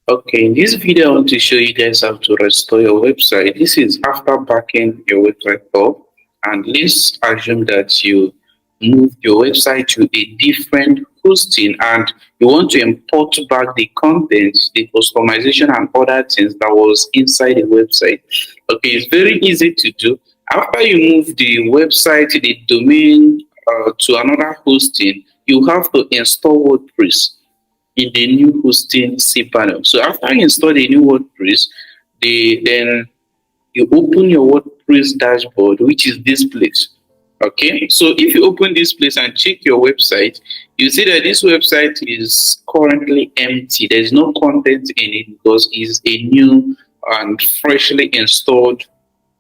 Okay, in this video, I want to show you guys how to restore your website. This is after backing your website up, and let's assume that you moved your website to a different hosting and you want to import back the content, the customization, and other things that was inside the website. Okay, it's very easy to do. After you move the website, the domain to another hosting, you have to install WordPress in the new hosting cPanel. So after you install the new WordPress, then you open your WordPress dashboard, which is this place. Okay, so if you open this place and check your website, you see that this website is currently empty. There is no content in it because it's a new and freshly installed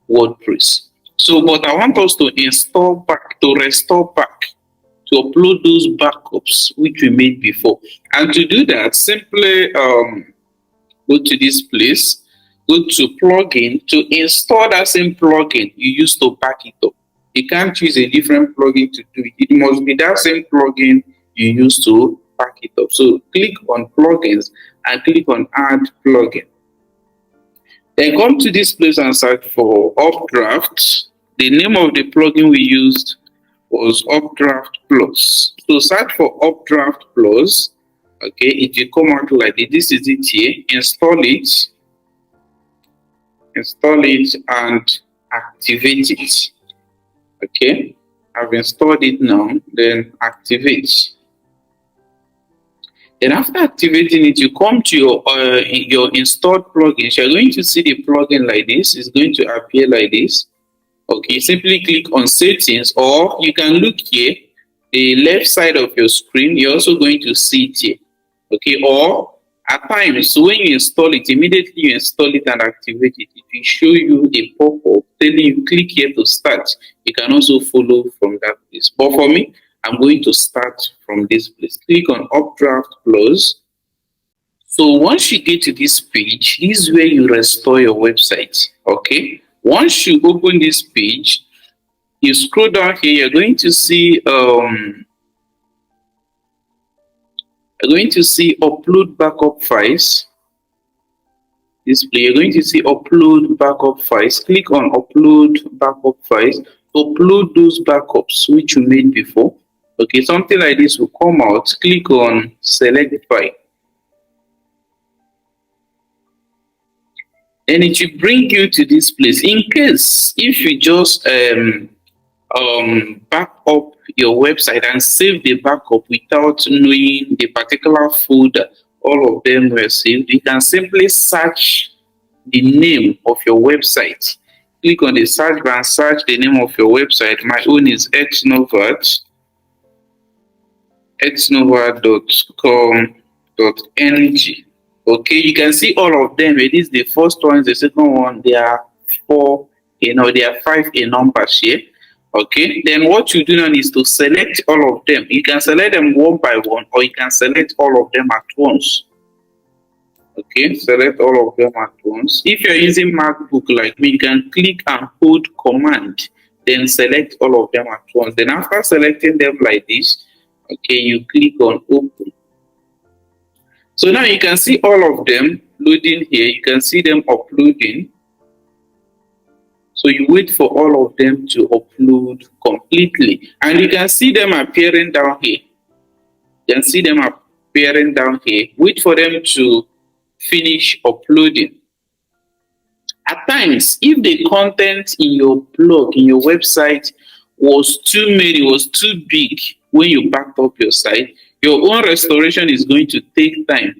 WordPress. So, but I want us to restore back, to upload those backups which we made before. And to do that, simply go to this place, go to plugin to install that same plugin you used to back it up. You can't choose a different plugin to do it. It must be that same plugin you used to back it up. So click on plugins and click on add plugin. Then come to this place and search for Updraft. The name of the plugin we used was Updraftplus. So search for Updraftplus. Okay, it will come out like this. This is it here. Install it and activate it. Okay, I've installed it now. Then activate. Then after activating it, you come to your installed plugins. You're going to see the plugin like this. It's going to appear like this. Okay, simply click on settings, or you can look here, the left side of your screen. You're also going to see it here. Okay, or at times, so when you install it, immediately you install it and activate it, it will show you a pop-up telling you click here to start. You can also follow from that place. But for me, I'm going to start from this place. Click on Updraftplus. So once you get to this page, this is where you restore your website. Okay. Once you open this page, you scroll down here, you're going to see upload backup files. Display, you're going to see upload backup files. Click on upload backup files. Upload those backups which you made before. Okay, something like this will come out. Click on select file. And it will bring you to this place. In case if you just back up your website and save the backup without knowing the particular folder all of them were saved, you can simply search the name of your website. Click on the search bar and search the name of your website. My own is xnova.com.ng. Okay, you can see all of them. It is the first one, the second one. There are four, there are five in numbers here. Okay, then what you do now is to select all of them. You can select them one by one, or you can select all of them at once. Okay, select all of them at once. If you're using MacBook like me, you can click and hold Command, then select all of them at once. Then after selecting them like this, okay, you click on Open. So now you can see all of them loading here. You can see them uploading. So you wait for all of them to upload completely. And you can see them appearing down here. You can see them appearing down here. Wait for them to finish uploading. At times, if the content in your blog, in your website was too many, was too big when you backed up your site, your own restoration is going to take time.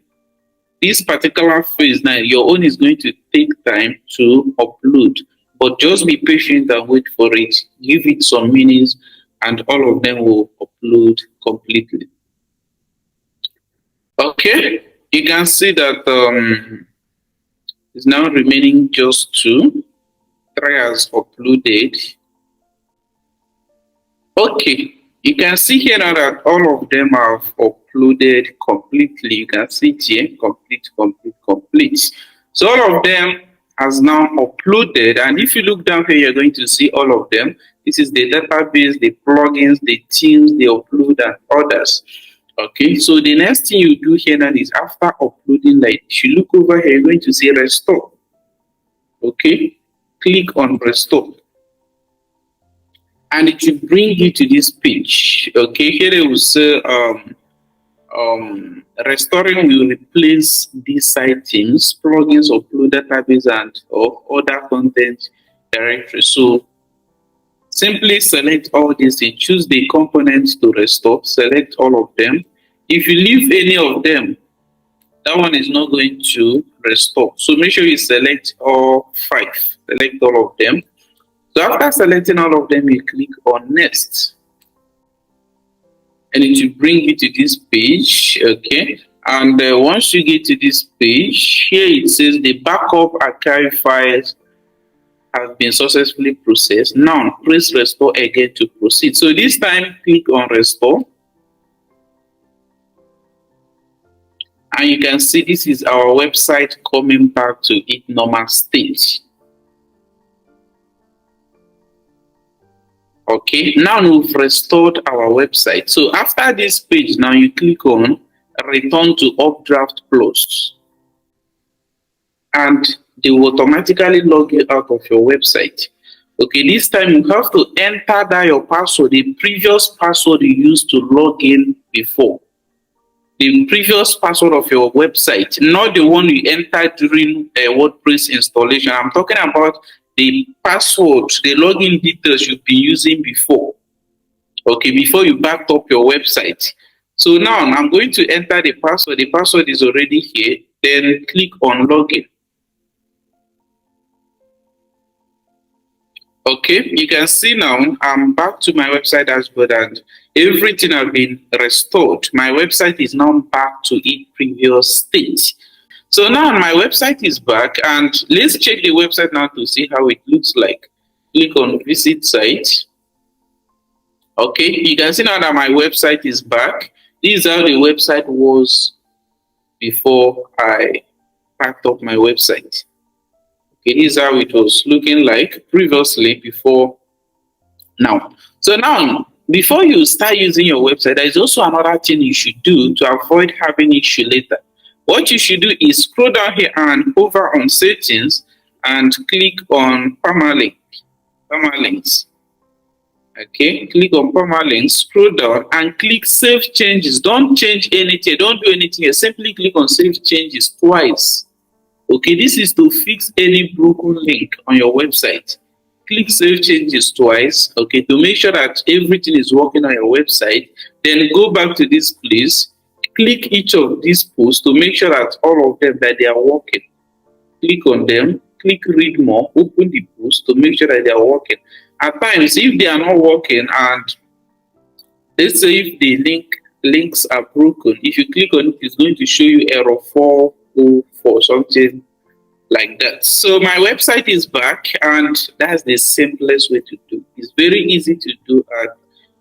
This particular phase now, your own is going to take time to upload. But just be patient and wait for it. Give it some minutes and all of them will upload completely. Okay, you can see that it's now remaining just 2. 3 has uploaded. Okay. You can see here now that all of them have uploaded completely. You can see it here, complete. So all of them has now uploaded. And if you look down here, you're going to see all of them. This is the database, the plugins, the themes, the upload, and others. Okay, so the next thing you do here now is after uploading, like if you look over here, you're going to see restore. Okay, click on restore and it will bring you to this page. Okay, here it will say restoring will replace these items, plugins, upload database, and or other content directory. So simply select all these and choose the components to restore. Select all of them. If you leave any of them, that one is not going to restore. So make sure you select all 5. Select all of them. So after selecting all of them, you click on next. And it will bring you to this page. Okay. And once you get to this page, here it says the backup archive files have been successfully processed. Now press restore again to proceed. So this time click on restore. And you can see this is our website coming back to its normal state. Okay, now we've restored our website. So after this page, now you click on return to Updraftplus. And they will automatically log you out of your website. Okay, this time you have to enter that your password, the previous password you used to log in before. The previous password of your website, not the one you entered during a WordPress installation. I'm talking about the password, the login details you've been using before. Okay, before you backed up your website. So now I'm going to enter the password. The password is already here. Then click on login. Okay, you can see now I'm back to my website dashboard and everything has been restored. My website is now back to its previous state. So now my website is back and let's check the website now to see how it looks like. Click on visit site. Okay, you can see now that my website is back. This is how the website was before I packed up my website. Okay, this is how it was looking like previously before now. So now, before you start using your website, there is also another thing you should do to avoid having issue later. What you should do is scroll down here and hover on settings and click on permalinks. Okay, click on permalinks, scroll down and click save changes. Don't change anything, don't do anything here. Simply click on save changes twice. Okay, this is to fix any broken link on your website. Click save changes twice, okay, to make sure that everything is working on your website. Then go back to this place, click each of these posts to make sure that all of them that they are working. Click on them, click read more, open the post to make sure that they are working. At times, if they are not working and let's say if the links are broken, if you click on it, it's going to show you error 404, something like that. So my website is back and that's the simplest way to do. It's very easy to do and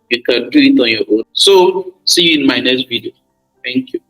you can do it on your own. So see you in my next video. Thank you.